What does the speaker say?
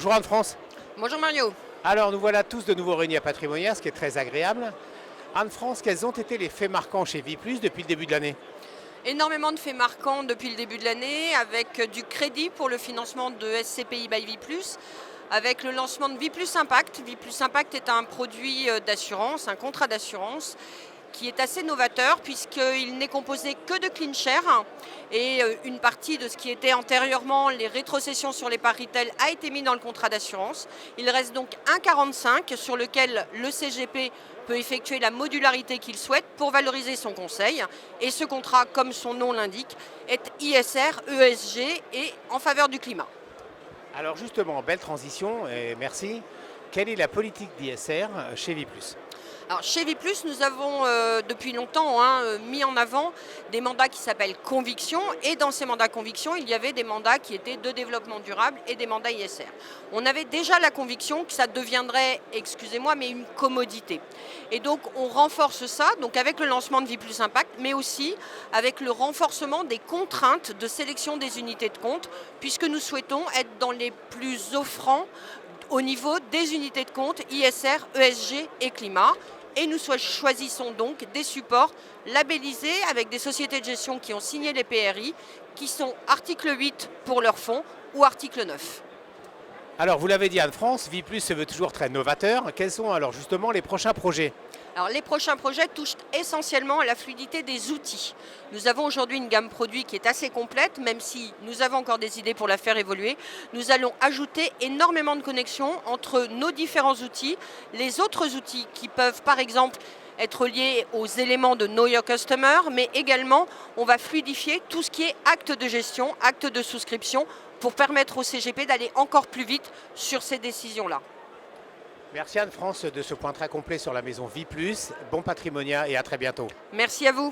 Bonjour Anne-France. Bonjour Mario. Alors nous voilà tous de nouveau réunis à Patrimonia, ce qui est très agréable. Anne-France, quels ont été les faits marquants chez Viplus depuis le début de l'année? Énormément de faits marquants depuis le début de l'année, avec du crédit pour le financement de SCPI by Viplus, avec le lancement de Viplus Impact. Viplus Impact est un produit d'assurance, un contrat d'assurance, qui est assez novateur puisqu'il n'est composé que de CleanShare et une partie de ce qui était antérieurement les rétrocessions sur les parts retail a été mis dans le contrat d'assurance. Il reste donc un 45 sur lequel le CGP peut effectuer la modularité qu'il souhaite pour valoriser son conseil. Et ce contrat, comme son nom l'indique, est ISR, ESG et en faveur du climat. Alors justement, belle transition et merci. Quelle est la politique d'ISR chez Viplus? Alors chez Viplus, nous avons depuis longtemps mis en avant des mandats qui s'appellent Conviction, et dans ces mandats Conviction, il y avait des mandats qui étaient de développement durable et des mandats ISR. On avait déjà la conviction que ça deviendrait, excusez-moi, mais une commodité. Et donc on renforce ça, donc avec le lancement de Viplus Impact, mais aussi avec le renforcement des contraintes de sélection des unités de compte, puisque nous souhaitons être dans les plus offrants au niveau des unités de compte ISR, ESG et climat. Et nous choisissons donc des supports labellisés avec des sociétés de gestion qui ont signé les PRI, qui sont article 8 pour leurs fonds ou article 9. Alors vous l'avez dit Anne-France, Viplus se veut toujours très novateur. Quels sont alors justement les prochains projets? Alors les prochains projets touchent essentiellement à la fluidité des outils. Nous avons aujourd'hui une gamme produit qui est assez complète, même si nous avons encore des idées pour la faire évoluer. Nous allons ajouter énormément de connexions entre nos différents outils, les autres outils qui peuvent par exemple être liés aux éléments de Know Your Customer, mais également on va fluidifier tout ce qui est acte de gestion, acte de souscription, pour permettre au CGP d'aller encore plus vite sur ces décisions-là. Merci Anne-France de ce point très complet sur la maison Viplus. Bon Patrimonia et à très bientôt. Merci à vous.